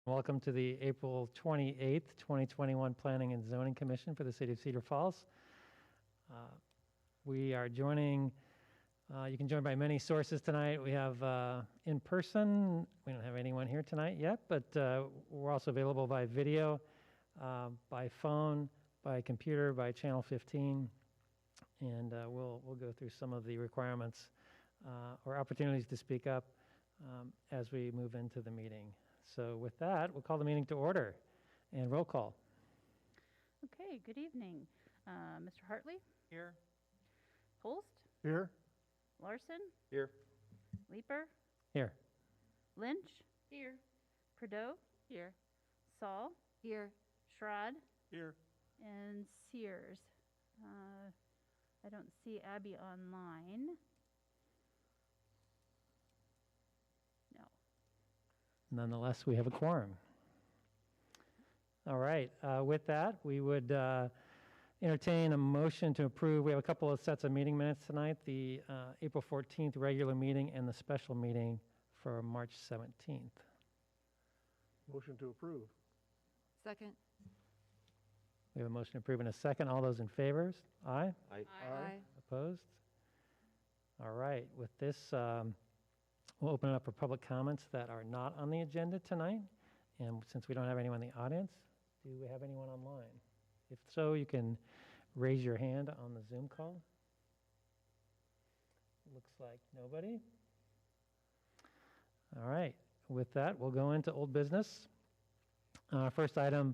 Welcome to the April 28th, 2021 Planning and Zoning Commission for the City of Cedar Falls. We are joining, you can join by many sources tonight. We have in person, we don't have anyone here tonight yet, but we're also available by video, by phone, by computer, by channel 15, and we'll go through some of the requirements or opportunities to speak up as we move into the meeting. So with that, we'll call the meeting to order and roll call. Okay, good evening. Mr. Hartley? Here. Holst? Here. Larson? Here. Leeper? Here. Lynch? Here. Prideaux? Here. Saul? Here. Schrod? Here. And Sears. I don't see Abby online. No. Nonetheless, we have a quorum. All right, with that, we would entertain a motion to approve. We have a couple of sets of meeting minutes tonight, the April 14th regular meeting and the special meeting for March 17th. Motion to approve. Second. We have a motion to approve in a second. All those in favor? Aye? Aye. Opposed? All right, with this, we'll open it up for public comments that are not on the agenda tonight. And since we don't have anyone in the audience, do we have anyone online? If so, you can raise your hand on the Zoom call. Looks like nobody. All right, with that, we'll go into old business. First item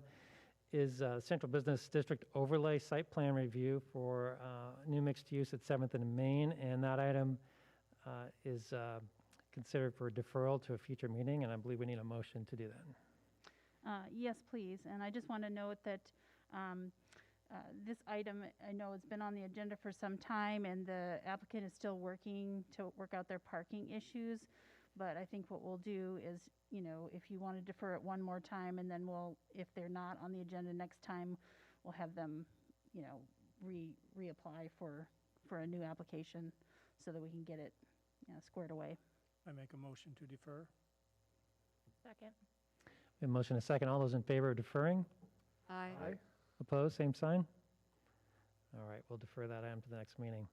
is Central Business District Overlay Site Plan Review for new mixed use at 7th and Main. And that item is considered for deferral to a future meeting, and I believe we need a motion to do that. Yes, please. And I just want to note that this item, I know it's been on the agenda for some time, and the applicant is still working to work out their parking issues. But I think what we'll do is, you know, if you want to defer it one more time, and then we'll, if they're not on the agenda next time, we'll have them, you know, reapply for a new application so that we can get it, you know, squared away. I make a motion to defer. Second. We have a motion and a second. All those in favor of deferring? Aye. Opposed, same sign? All right, we'll defer that item to the next meeting.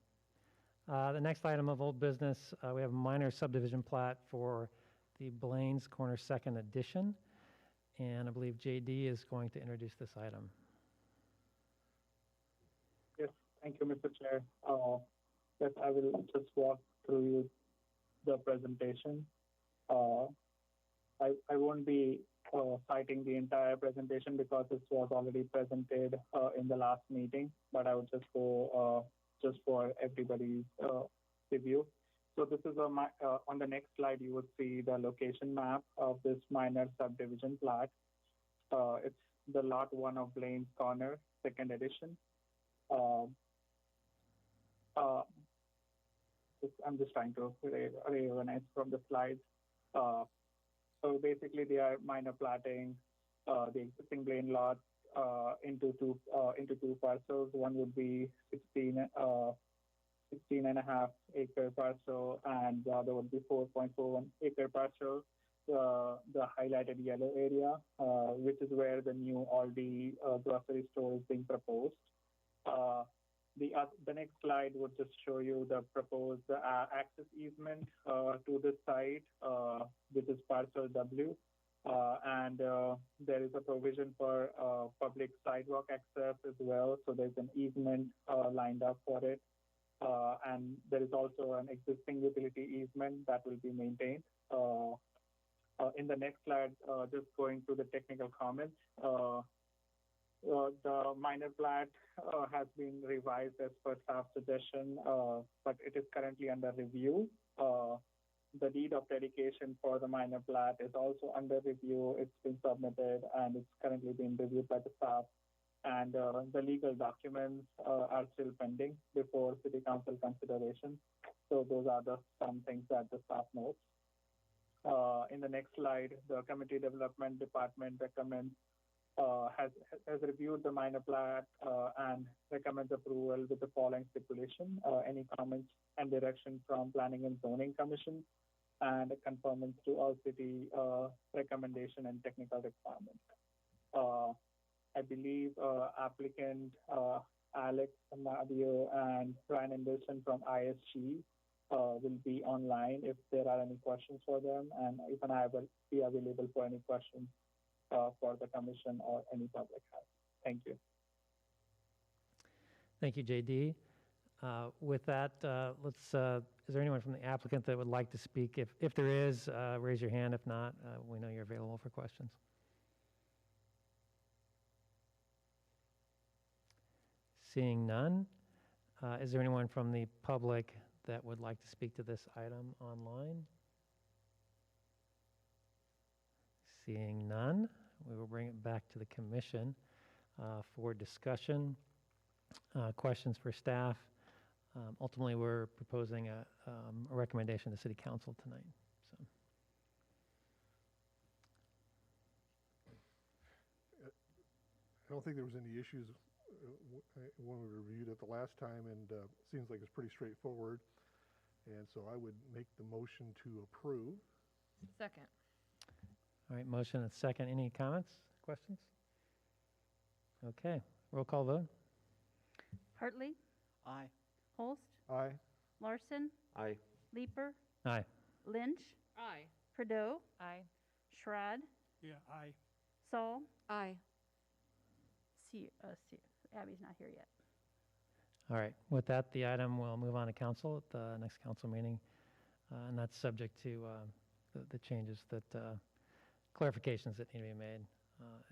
The next item of old business, we have a minor subdivision plat for the Blaine's Corner Second Edition, and I believe JD is going to introduce this item. Yes, thank you, Mr. Chair. Yes, I will just walk through the presentation. I won't be citing the entire presentation because this was already presented in the last meeting, but I would just go just for everybody's review. So this is on the next slide, you would see the location map of this minor subdivision plat. It's the lot 1 of Blaine's Corner, 2nd edition. I'm just trying to reorganize from the slides. So basically, they are minor platting the existing Blaine lot into two parcels. One would be 16.5 acre parcel, and the other would be 4.41 acre parcel. The highlighted yellow area, which is where the new Aldi grocery store is being proposed. The next slide would just show you the proposed access easement to this site, which is parcel W. And there is a provision for public sidewalk access as well. So there's an easement lined up for it. And there is also an existing utility easement that will be maintained. In the next slide, just going through the technical comments. The minor plat has been revised as per staff suggestion, but it is currently under review. The deed of dedication for the minor plat is also under review. It's been submitted and it's currently being reviewed by the staff. And the legal documents are still pending before City Council consideration. So those are some things that the staff notes. In the next slide, the Community Development Department recommends has reviewed the minor plat and recommends approval with the following stipulation. Any comments and direction from Planning and Zoning Commission and conformance to all city recommendation and technical requirements. I believe applicant Alex Nadio and Ryan Anderson from ISG will be online if there are any questions for them, and even I will be available for any questions for the commission or any public has. Thank you. Thank you, JD. With that, is there anyone from the applicant that would like to speak? If there is, raise your hand. If not, we know you're available for questions. Seeing none, is there anyone from the public that would like to speak to this item online? Seeing none, we will bring it back to the commission for discussion, questions for staff. Ultimately, we're proposing a recommendation to City Council tonight. So. I don't think there was any issues when we reviewed it the last time, and seems like it's pretty straightforward. And so I would make the motion to approve. Second. All right, motion and second. Any comments, questions? Okay, roll call vote. Hartley, Aye. Holst, Aye. Larson, Aye. Leeper, Aye. Lynch, Aye. Prideaux, Aye. Schrad, Yeah, aye. Saul, Aye. Abby's not here yet. All right, with that, the item will move on to council at the next council meeting, and that's subject to the changes that, clarifications that need to be made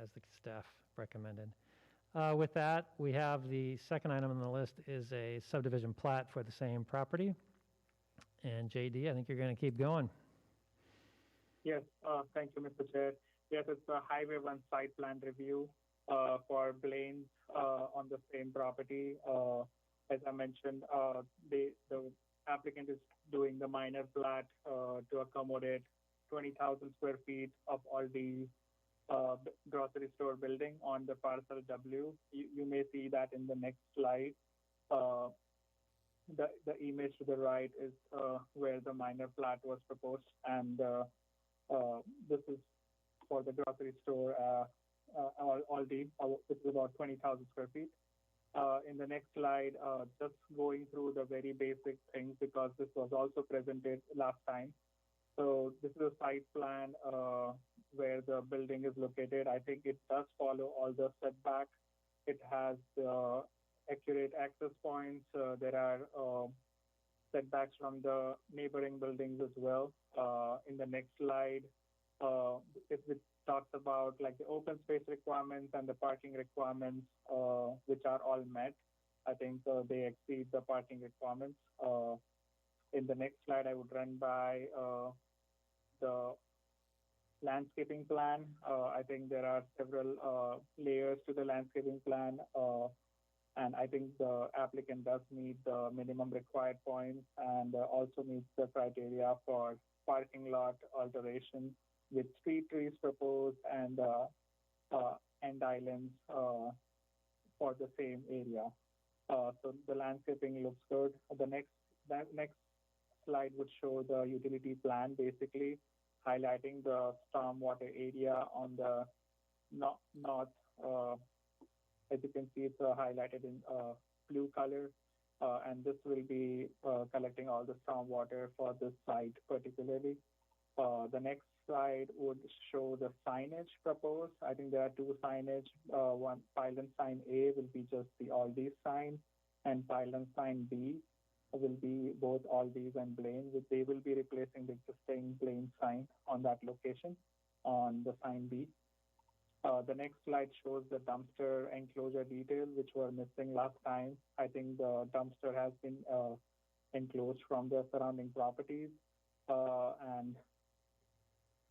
as the staff recommended. With that, we have the second item on the list is a subdivision plat for the same property. And JD, I think you're going to keep going. Yes, thank you, Mr. Chair. Yes, it's a Highway 1 site plan review for Blaine on the same property. As I mentioned, the applicant is doing the minor plat to accommodate 20,000 square feet of all the grocery store building on the parcel W. You may see that in the next slide. The image to the right is where the minor plat was proposed, and this is for the grocery store Aldi, which is about 20,000 square feet. In the next slide, just going through the very basic things because this was also presented last time. So this is a site plan where the building is located. I think it does follow all the setbacks. It has accurate access points. There are setbacks from the neighboring buildings as well. In the next slide, it talks about like the open space requirements and the parking requirements, which are all met. I think they exceed the parking requirements. In the next slide, I would run by the landscaping plan. I think there are several layers to the landscaping plan, and I think the applicant does meet the minimum required points and also meets the criteria for parking lot alteration with street trees proposed and end islands for the same area. So the landscaping looks good. The next slide would show the utility plan, basically highlighting the stormwater area on the north. As you can see, it's highlighted in blue color, and this will be collecting all the stormwater for this site particularly. The next slide would show the signage proposed. I think there are two signage. One pylon sign A will be just the Aldi's sign, and pylon sign B will be both Aldi's and Blaine. They will be replacing the existing Blaine sign on that location on the sign B. The next slide shows the dumpster enclosure detail, which were missing last time. I think the dumpster has been enclosed from the surrounding properties. And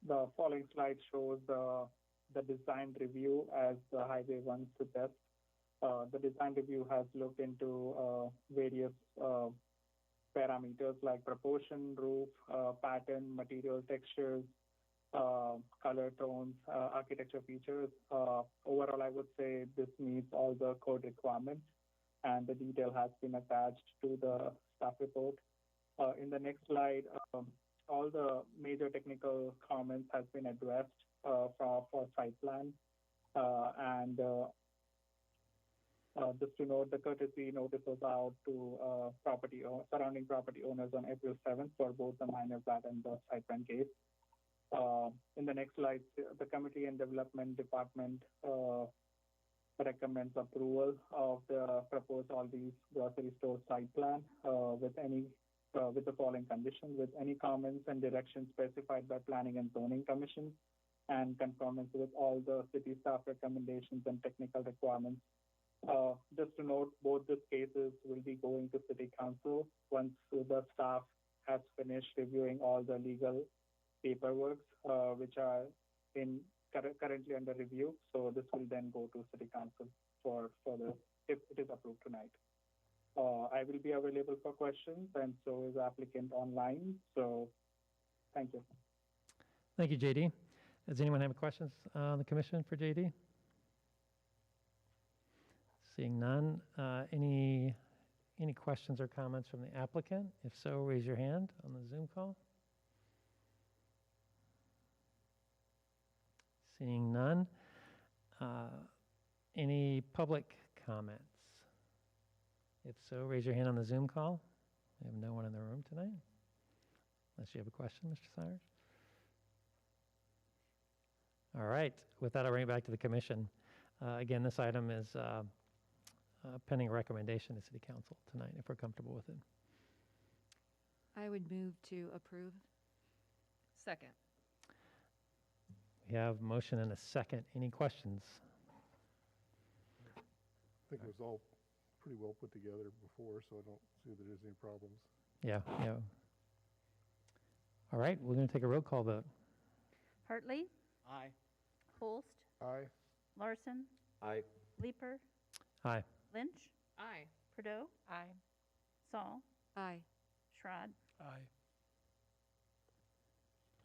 the following slide shows the design review as the Highway 1 suggests. The design review has looked into various parameters like proportion, roof, pattern, material textures, color tones, architecture features. Overall, I would say this meets all the code requirements, and the detail has been attached to the staff report. In the next slide, all the major technical comments has been addressed for site plan. And just to note, the courtesy notice was out to surrounding property owners on April 7th for both the minor plat and the site plan case. In the next slide, the Committee and Development Department recommends approval of the proposed Aldi's grocery store site plan with the following conditions, with any comments and directions specified by Planning and Zoning Commission, and conformance with all the city staff recommendations and technical requirements. Just to note, both these cases will be going to City Council once the staff has finished reviewing all the legal paperwork, which are currently under review. So this will then go to City Council if it is approved tonight. I will be available for questions, and so is the applicant online. So thank you. Thank you, JD. Does anyone have questions on the commission for JD? Seeing none. Any questions or comments from the applicant? If so, raise your hand on the Zoom call. Seeing none. Any public comments? If so, raise your hand on the Zoom call. We have no one in the room tonight. Unless you have a question, Mr. Cyrus. All right. With that, I'll bring it back to the commission. Again, this item is pending a recommendation to City Council tonight, if we're comfortable with it. I would move to approve. Second. We have motion and a second. Any questions? I think it was all pretty well put together before, so I don't see that there's any problems. Yeah. All right, we're going to take a roll call vote. Hartley, Aye. Holst, Aye. Larson, Aye. Leeper, Aye. Lynch, Aye. Prideaux, Aye. Saul, Aye. Schrod. Aye.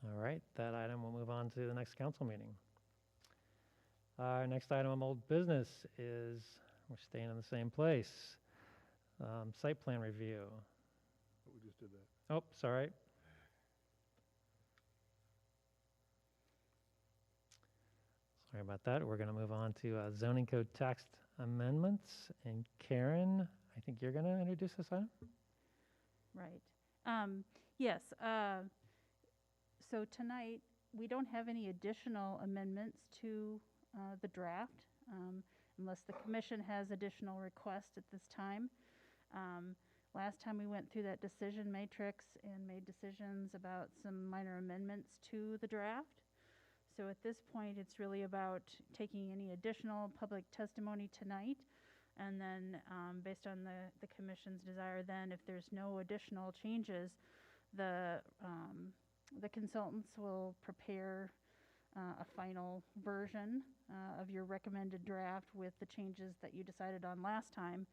All right, that item will move on to the next council meeting. Our next item of old business is, we're staying in the same place, site plan review. But we just did that. Oh, sorry. Sorry about that. We're going to move on to zoning code text amendments. And Karen, I think you're going to introduce this item? Right. Yes. So tonight, we don't have any additional amendments to the draft, unless the commission has additional requests at this time. Last time we went through that decision matrix and made decisions about some minor amendments to the draft. So at this point, it's really about taking any additional public testimony tonight, and then based on the commission's desire, then if there's no additional changes, the consultants will prepare a final version of your recommended draft with the changes that you decided on last time.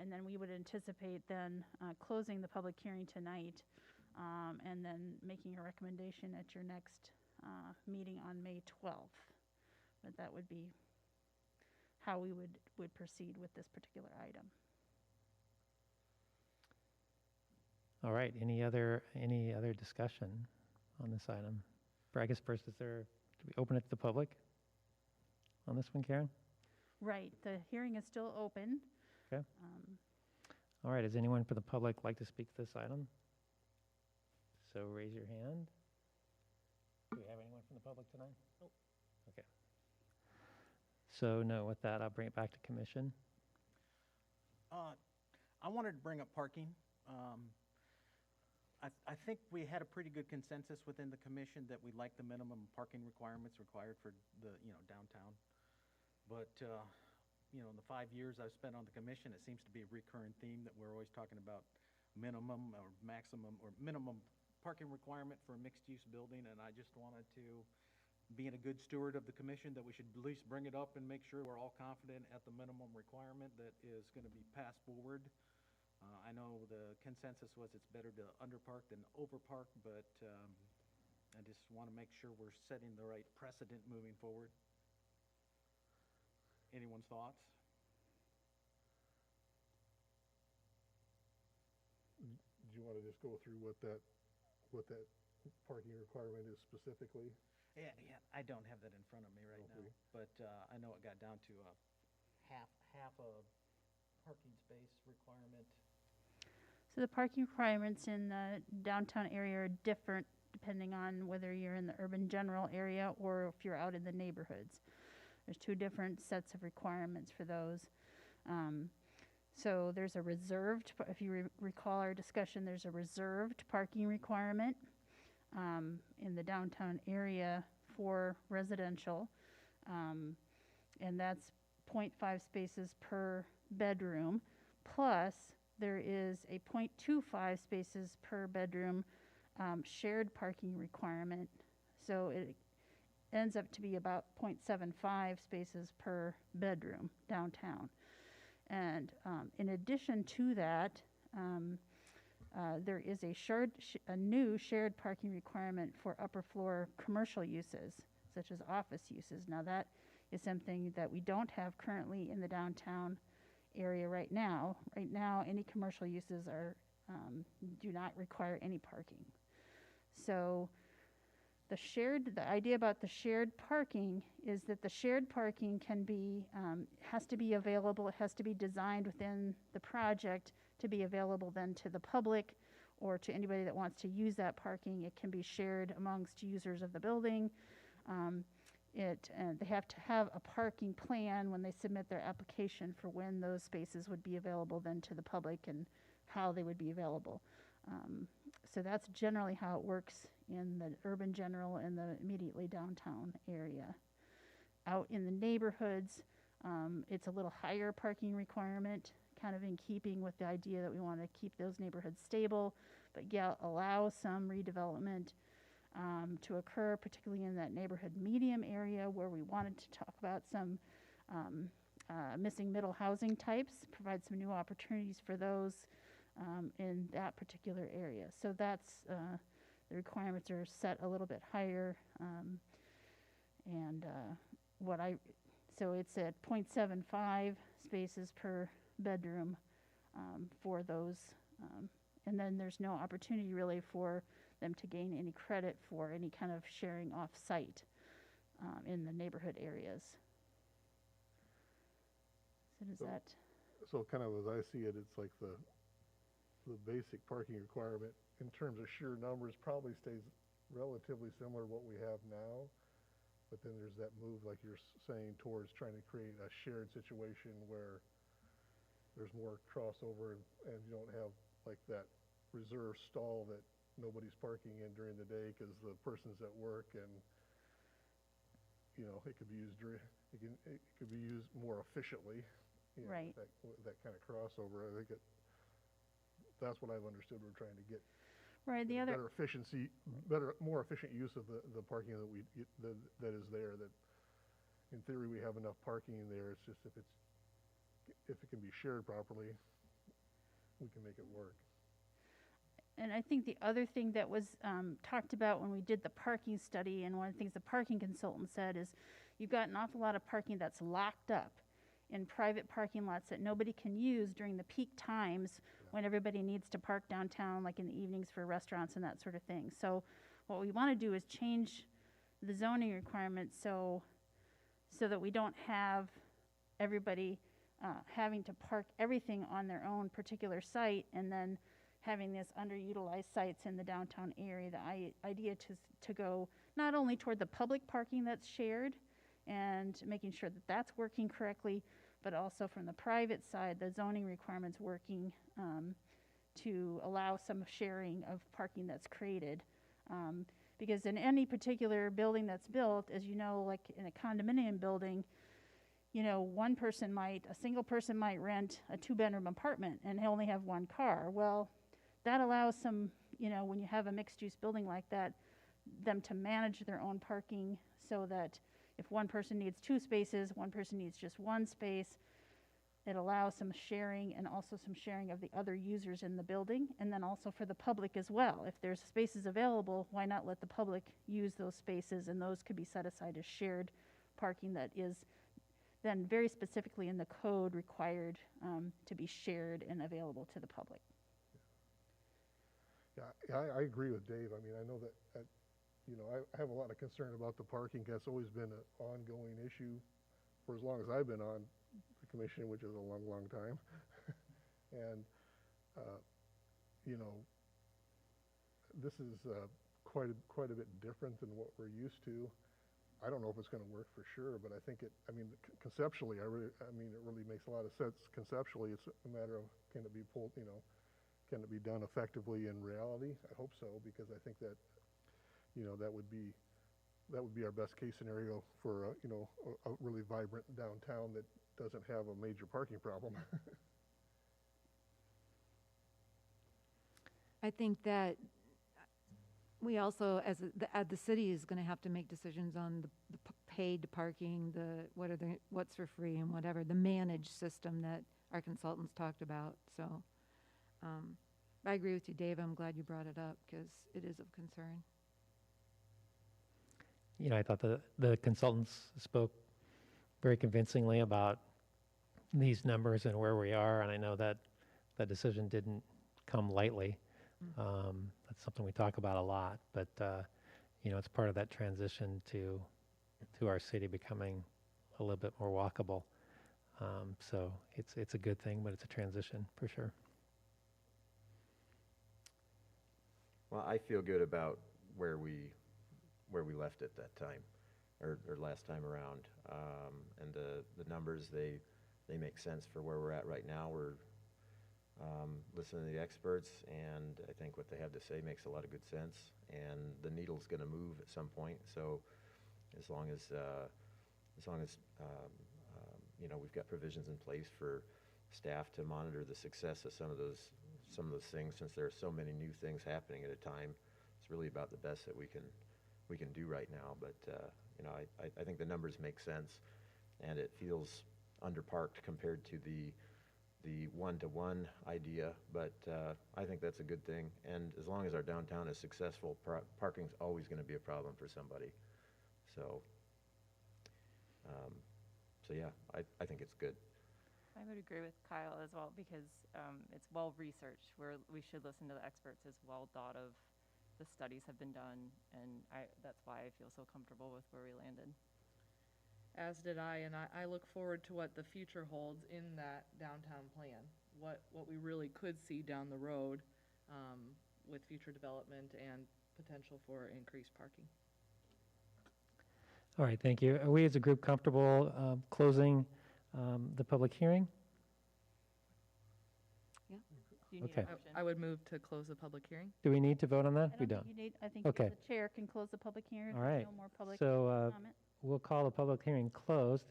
And then we would anticipate then closing the public hearing tonight and then making a recommendation at your next meeting on May 12th. But that would be how we would proceed with this particular item. All right, any other discussion on this item? I guess first, do we open it to the public on this one, Karen? Right, the hearing is still open. Okay. All right, does anyone from the public like to speak to this item? So raise your hand. Do we have anyone from the public tonight? Nope. Okay. So no, with that, I'll bring it back to commission. I wanted to bring up parking. I think we had a pretty good consensus within the commission that we like the minimum parking requirements required for the, downtown. But, in the 5 years I've spent on the commission, it seems to be a recurring theme that we're always talking about minimum or maximum or minimum parking requirement for a mixed-use building. And I just wanted to, being a good steward of the commission, that we should at least bring it up and make sure we're all confident at the minimum requirement that is going to be passed forward. I know the consensus was it's better to underpark than overpark, but I just want to make sure we're setting the right precedent moving forward. Anyone's thoughts? Do you want to just go through what that what that parking requirement is specifically? Yeah, I don't have that in front of me right now, Okay. but I know it got down to a half a parking space requirement. So the parking requirements in the downtown area are different depending on whether you're in the urban general area or if you're out in the neighborhoods. There's two different sets of requirements for those. So there's a reserved, if you recall our discussion, there's a reserved parking requirement in the downtown area for residential. And that's 0.5 spaces per bedroom. Plus, there is a 0.25 spaces per bedroom shared parking requirement. So it ends up to be about 0.75 spaces per bedroom downtown. And in addition to that, there is a new shared parking requirement for upper floor commercial uses, such as office uses. Now that is something that we don't have currently in the downtown area right now. Right now, any commercial uses do not require any parking. So the idea about the shared parking is that the shared parking has to be available, it has to be designed within the project to be available then to the public or to anybody that wants to use that parking. It can be shared amongst users of the building. They have to have a parking plan when they submit their application for when those spaces would be available then to the public and how they would be available. So that's generally how it works in the urban general and the immediately downtown area. Out in the neighborhoods, it's a little higher parking requirement, kind of in keeping with the idea that we want to keep those neighborhoods stable, but allow some redevelopment to occur, particularly in that neighborhood medium area where we wanted to talk about some missing middle housing types, provide some new opportunities for those in that particular area. So that's, the requirements are set a little bit higher. So it's at 0.75 spaces per bedroom for those. And then there's no opportunity really for them to gain any credit for any kind of sharing off-site in the neighborhood areas. So does that? So kind of as I see it, it's like the basic parking requirement in terms of sheer numbers probably stays relatively similar to what we have now. But then there's that move, like you're saying, towards trying to create a shared situation where there's more crossover and you don't have like that reserved stall that nobody's parking in during the day because the person's at work, and it could be used it could be used more efficiently. Right. That kind of crossover. I think that's what I've understood we're trying to get. Right. The other Better efficiency, more efficient use of the parking that is there. That in theory we have enough parking in there. It's just if it can be shared properly, we can make it work. And I think the other thing that was talked about when we did the parking study, and one of the things the parking consultant said is you've got an awful lot of parking that's locked up in private parking lots that nobody can use during the peak times when everybody needs to park downtown, like in the evenings for restaurants and that sort of thing. So what we want to do is change the zoning requirements so that we don't have everybody having to park everything on their own particular site and then having this underutilized sites in the downtown area. The idea to go not only toward the public parking that's shared and making sure that that's working correctly, but also from the private side, the zoning requirements working to allow some sharing of parking that's created. Because in any particular building that's built, as you know, like in a condominium building, a single person might rent a 2-bedroom apartment and only have one car. Well, that allows some, when you have a mixed-use building like that, them to manage their own parking so that if one person needs 2 spaces, one person needs just 1 space, it allows some sharing and also some sharing of the other users in the building, and then also for the public as well. If there's spaces available, why not let the public use those spaces, and those could be set aside as shared parking that is then very specifically in the code required to be shared and available to the public. Yeah, I agree with Dave. I mean, I know that, you know, I have a lot of concern about the parking. That's always been an ongoing issue for as long as I've been on the commission, which is a long, long time. And, you know, this is quite a bit different than what we're used to. I don't know if it's going to work for sure, but I think I mean, conceptually, I mean, it really makes a lot of sense. Conceptually, it's a matter of can it be pulled, you know, can it be done effectively in reality? I hope so, because I think that, you know, that would be our best case scenario for, you know, a really vibrant downtown that doesn't have a major parking problem. I think that we also, as the city, is going to have to make decisions on the paid parking, what's for free and whatever, the managed system that our consultants talked about. So I agree with you, Dave. I'm glad you brought it up because it is of concern. You know, I thought the consultants spoke very convincingly about these numbers and where we are, and I know that decision didn't come lightly. That's something we talk about a lot, but you know, it's part of that transition to our city becoming a little bit more walkable. So it's a good thing, but it's a transition for sure. Well, I feel good about where we left it that time, or last time around, and the numbers they make sense for where we're at right now. We're listening to the experts, and I think what they have to say makes a lot of good sense. And the needle's going to move at some point. So, as long as you know, we've got provisions in place for staff to monitor the success of some of those things, since there are so many new things happening at a time. It's really about the best that we can do right now. But you know, I think the numbers make sense, and it feels underparked compared to the one-to-one idea, but I think that's a good thing. And as long as our downtown is successful, parking's always going to be a problem for somebody. So, so yeah, I think it's good. I would agree with Kyle as well, because it's well researched. We should listen to the experts. As well thought of, the studies have been done, and that's why I feel so comfortable with where we landed. As did I, and I look forward to what the future holds in that downtown plan. What we really could see down the road with future development and potential for increased parking. All right, thank you. Are we as a group comfortable closing the public hearing? Do you need Okay. a motion? I would move to close the public hearing. Do we need to vote on that? I We don't don't. think you need, I think Okay. the chair can close the public hearing. All There's right. no more public So comment. we'll call the public hearing closed,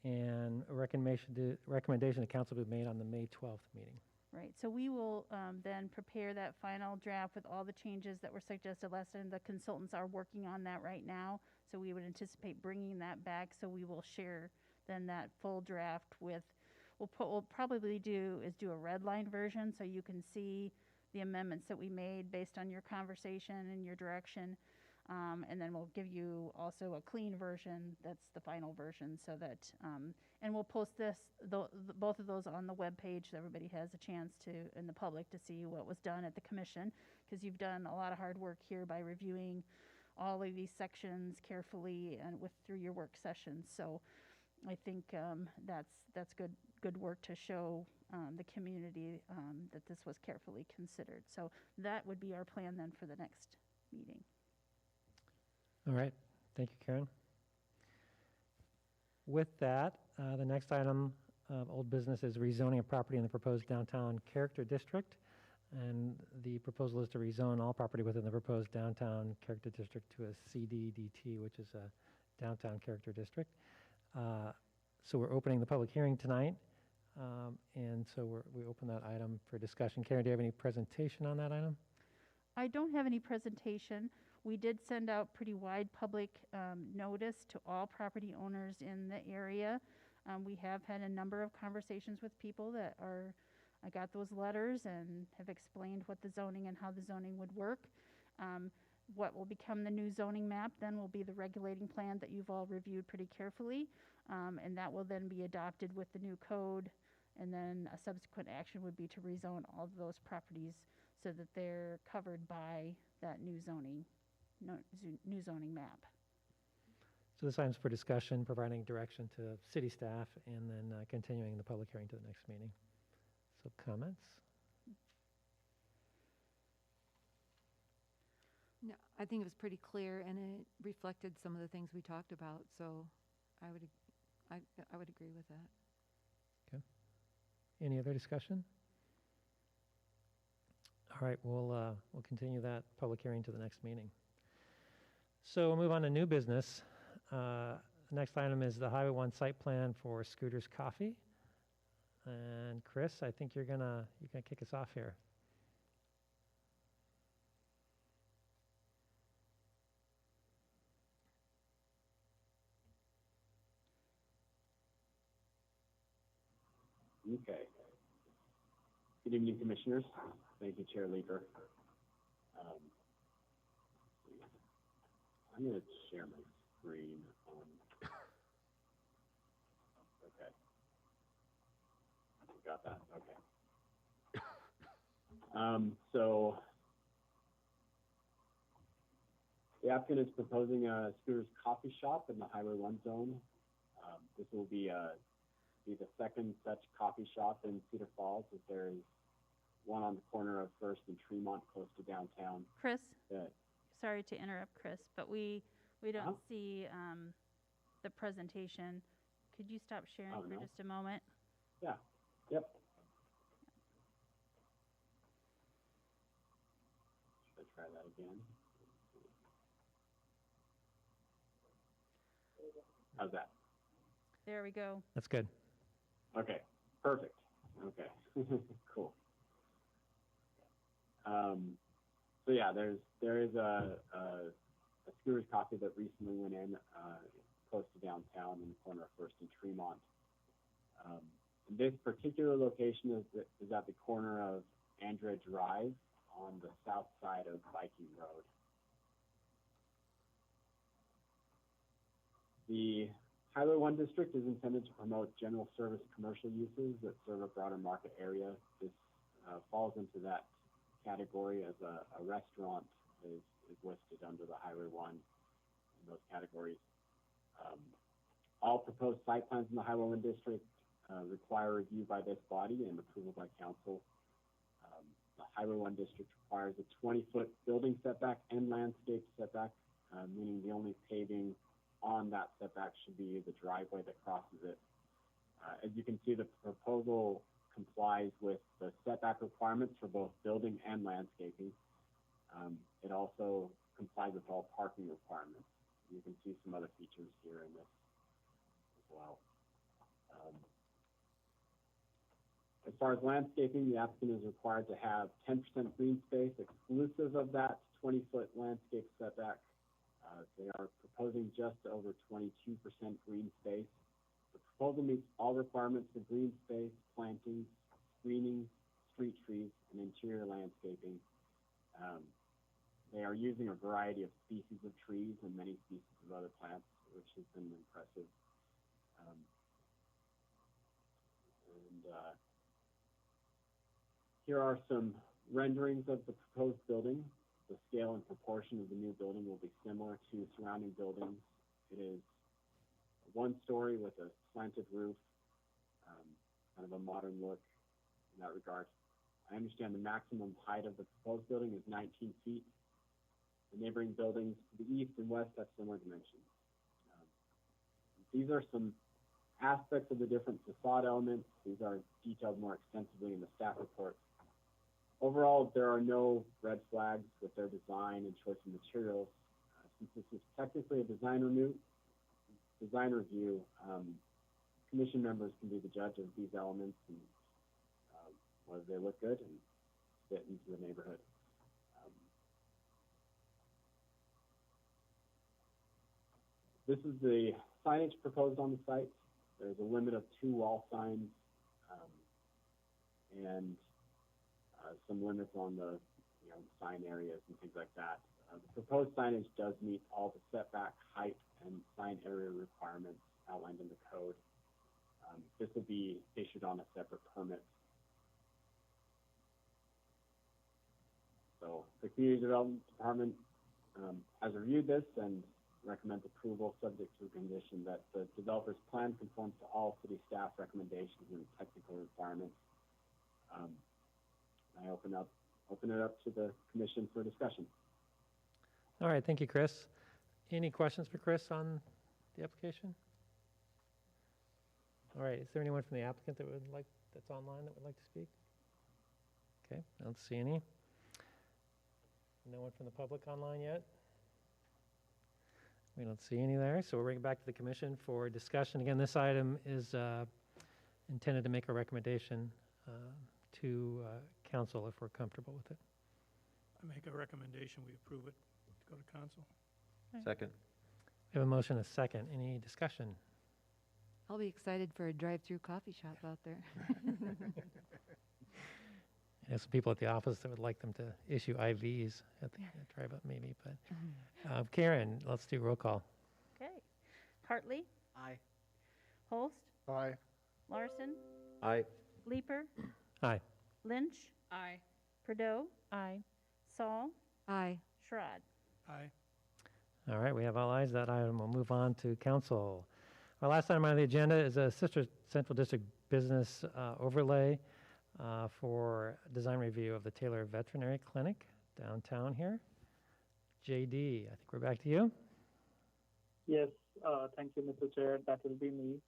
and a recommendation to council will be made on the May 12th meeting. Right, so we will then prepare that final draft with all the changes that were suggested last time. The consultants are working on that right now, so we would anticipate bringing that back. So we will share then that full draft with, we'll probably do a red line version so you can see the amendments that we made based on your conversation and your direction. And then we'll give you also a clean version that's the final version, so that and we'll post both of those on the webpage so everybody has a chance to, in the public, to see what was done at the commission, because you've done a lot of hard work here by reviewing all of these sections carefully and through your work sessions. So I think that's good work to show the community that this was carefully considered. So that would be our plan then for the next meeting. All right, thank you, Karen. With that, the next item of old business is rezoning a property in the proposed downtown character district. And the proposal is to rezone all property within the proposed downtown character district to a CDDT, which is a downtown character district. So we're opening the public hearing tonight. And so we open that item for discussion. Karen, do you have any presentation on that item? I don't have any presentation. We did send out pretty wide public notice to all property owners in the area. We have had a number of conversations with people that I got those letters and have explained what the zoning and how the zoning would work. What will become the new zoning map then will be the regulating plan that you've all reviewed pretty carefully. And that will then be adopted with the new code. And then a subsequent action would be to rezone all of those properties so that they're covered by that new zoning, new zoning map. So this item's for discussion, providing direction to city staff, and then continuing the public hearing to the next meeting. So comments? No, I think it was pretty clear, and it reflected some of the things we talked about, so I would agree with that. Any other discussion? All right, we'll continue that public hearing to the next meeting. So we'll move on to new business. The next item is the Highway 1 site plan for Scooter's Coffee. And Chris, I think you're gonna kick us off here. Okay. Good evening, Commissioners. Thank you, Chair Leaper. I'm going to share my screen. Okay. Got that. Okay. So the applicant is proposing a Scooter's Coffee Shop in the Highway 1 zone. This will be the second such coffee shop in Cedar Falls, as there is one on the corner of First and Tremont, close to downtown. Chris, sorry to interrupt, Chris, but we don't see the presentation. Could you stop sharing for just a moment? Yeah. Yep. Should I try that again? How's that? There we go. That's good. Okay, perfect. Okay, cool. So yeah, there is a Scooter's Coffee that recently went in close to downtown in the corner of First and Tremont. This particular location is at the corner of Andrea Drive on the south side of Viking Road. The Highway 1 district is intended to promote general service commercial uses that serve a broader market area. This falls into that category as a restaurant is listed under the Highway 1 in those categories. All proposed site plans in the Highway 1 district require review by this body and approval by council. The Highway 1 district requires a 20-foot building setback and landscape setback, meaning the only paving on that setback should be the driveway that crosses it. As you can see, the proposal complies with the setback requirements for both building and landscaping. It also complies with all parking requirements. You can see some other features here in this as well. As far as landscaping, the applicant is required to have 10% green space exclusive of that 20-foot landscape setback. They are proposing just over 22% green space. The proposal meets all requirements for green space, plantings, screening, street trees, and interior landscaping. They are using a variety of species of trees and many species of other plants, which has been impressive. Here are some renderings of the proposed building. The scale and proportion of the new building will be similar to surrounding buildings. It is one story with a slanted roof, kind of a modern look in that regard. I understand the maximum height of the proposed building is 19 feet. The neighboring buildings to the east and west have similar dimensions. These are some aspects of the different facade elements. These are detailed more extensively in the staff report. Overall, there are no red flags with their design and choice of materials. Since this is technically a design review, commission members can be the judge of these elements and whether they look good and fit into the neighborhood. This is the signage proposed on the site. There's a limit of 2 wall signs and some limits on the sign areas and things like that. The proposed signage does meet all the setback, height, and sign area requirements outlined in the code. This will be issued on a separate permit. So the Community Development Department has reviewed this and recommends approval subject to the condition that the developer's plan conforms to all city staff recommendations and technical requirements. I open it up to the commission for discussion. All right, thank you, Chris. Any questions for Chris on the application? All right, is there anyone from the applicant that's online that would like to speak? Okay, I don't see any. No one from the public online yet? We don't see any there, so we'll bring it back to the commission for discussion. Again, this item is intended to make a recommendation to council if we're comfortable with it. I make a recommendation, we approve it to go to council. Second. We have a motion, a second. Any discussion? I'll be excited for a drive-through coffee shop out there. There's some people at the office that would like them to issue IVs at the drive-up maybe, but Karen, let's do roll call. Okay. Hartley, Aye. Holst, Aye. Larson, Aye. Leeper, Aye. Lynch, Aye. Prideaux. Aye. Saul, Aye. Schrod. Aye. All right, we have all ayes. That item will move on to council. Our last item on the agenda is a Sister Central District business overlay for design review of the Taylor Veterinary Clinic downtown here. JD, I think we're back to you. Yes, thank you, Mr. Chair. That will be me.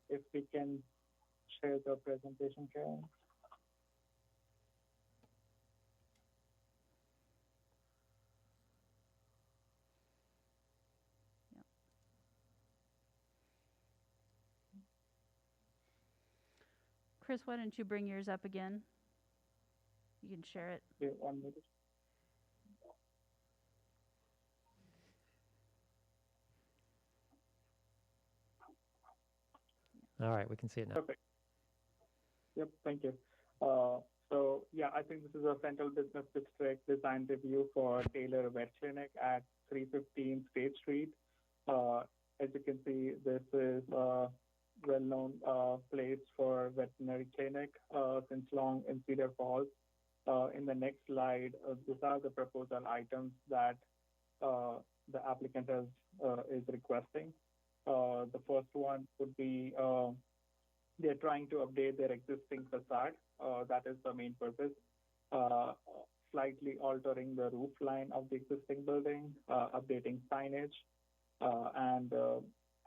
If we can share the presentation, Karen. Chris, why don't you bring yours up again? You can share it. Wait 1 minute. All right, we can see it now. Perfect. Yep, thank you. So yeah, I think this is a Central Business District design review for Taylor Vet Clinic at 315 State Street. As you can see, this is a well-known place for veterinary clinic since long in Cedar Falls. In the next slide, these are the proposal items that the applicant is requesting. The first one would be they're trying to update their existing facade. That is the main purpose. Slightly altering the roof line of the existing building, updating signage, and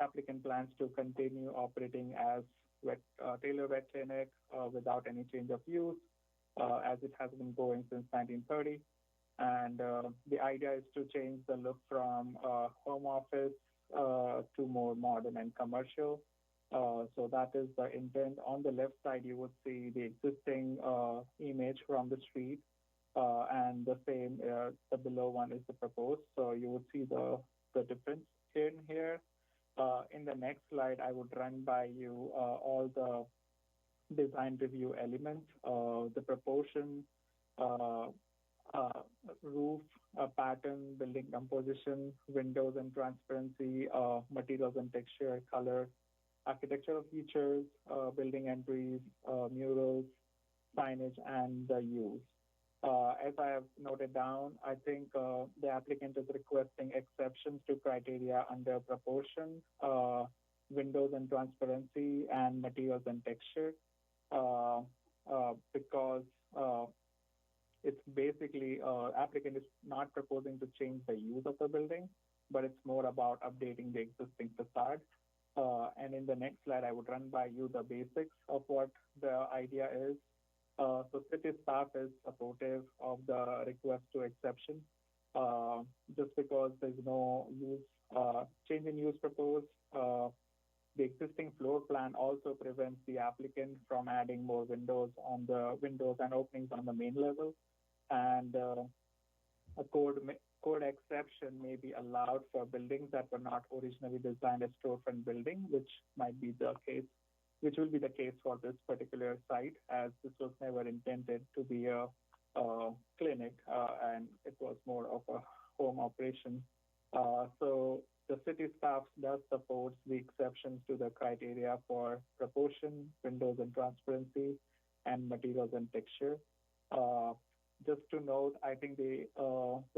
applicant plans to continue operating as Taylor Vet Clinic without any change of use, as it has been going since 1930. And the idea is to change the look from home office to more modern and commercial. So that is the intent. On the left side, you would see the existing image from the street, and the same, the below one is the proposed. So you would see the difference in here. In the next slide, I would run by you all the design review elements, the proportion, roof pattern, building composition, windows and transparency, materials and texture, color, architectural features, building entries, murals, signage, and the use. As I have noted down, I think the applicant is requesting exceptions to criteria under proportion, windows and transparency, and materials and texture, because it's basically, applicant is not proposing to change the use of the building, but it's more about updating the existing facade. And in the next slide, I would run by you the basics of what the idea is. So city staff is supportive of the request to exception, just because there's no use, change in use proposed. The existing floor plan also prevents the applicant from adding more windows and openings on the main level. And a code exception may be allowed for buildings that were not originally designed as storefront building, which might be the case, which will be the case for this particular site, as this was never intended to be a clinic, and it was more of a home operation. So the city staff does support the exceptions to the criteria for proportion, windows and transparency, and materials and texture. just to note, I think the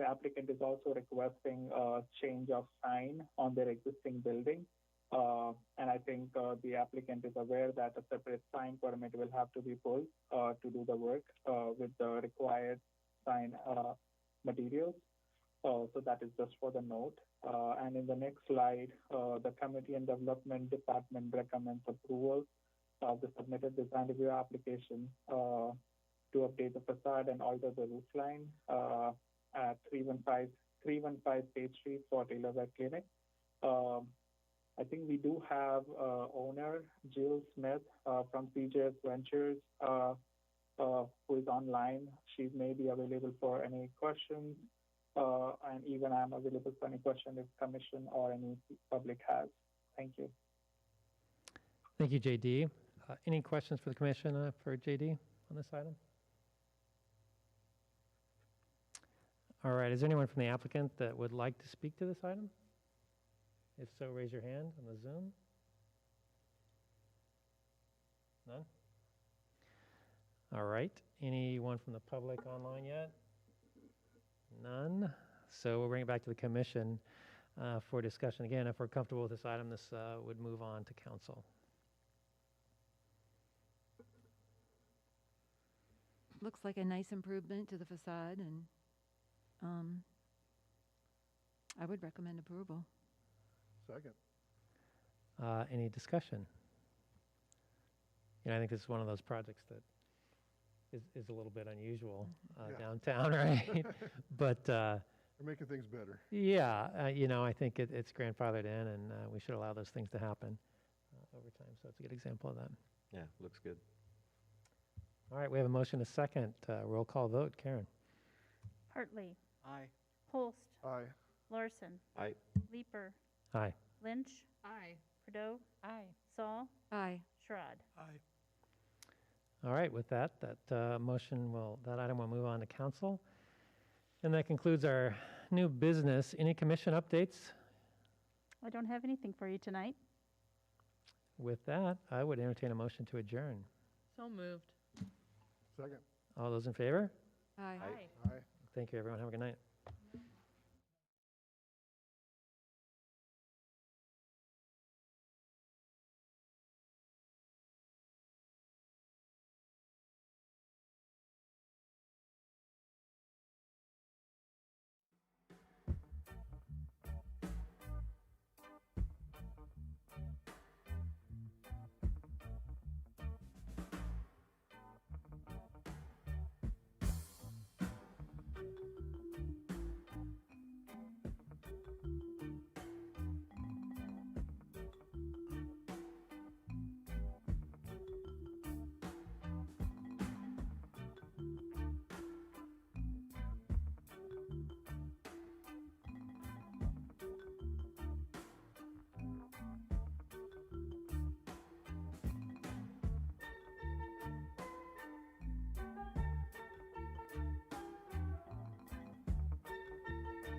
applicant is also requesting a change of sign on their existing building. And I think the applicant is aware that a separate sign permit will have to be pulled to do the work with the required sign materials. So that is just for the note. And in the next slide, the Community and Development Department recommends approval of the submitted design review application to update the facade and alter the roof line at 315 Page Street for Taylor Vet Clinic. I think we do have owner Jill Smith from CJS Ventures who is online. She may be available for any questions, and even I'm available for any question if commission or any public has. Thank you. Thank you, JD. Any questions for the commission for JD on this item? All right, is there anyone from the applicant that would like to speak to this item? If so, raise your hand on the Zoom. None? All right, anyone from the public online yet? None. So we'll bring it back to the commission for discussion. Again, if we're comfortable with this item, this would move on to council. Looks like a nice improvement to the facade, and I would recommend approval. Second. Any discussion? I think this is one of those projects that is a little bit unusual downtown, right? But We're making things better. yeah, I think it's grandfathered in, and we should allow those things to happen over time. So it's a good example of that. Yeah, looks good. All right, we have a motion, a second. Roll call vote. Karen? Hartley, Aye. Holst, Aye. Larson, Aye. Leeper, Aye. Lynch, Aye. Prideaux, Aye. Saul, Aye. Schrod. Aye. All right, with that item will move on to council. And that concludes our new business. Any commission updates? I don't have anything for you tonight. With that, I would entertain a motion to adjourn. So moved. Second. All those in favor? Aye. Aye. Aye. Thank you, everyone. Have a good night.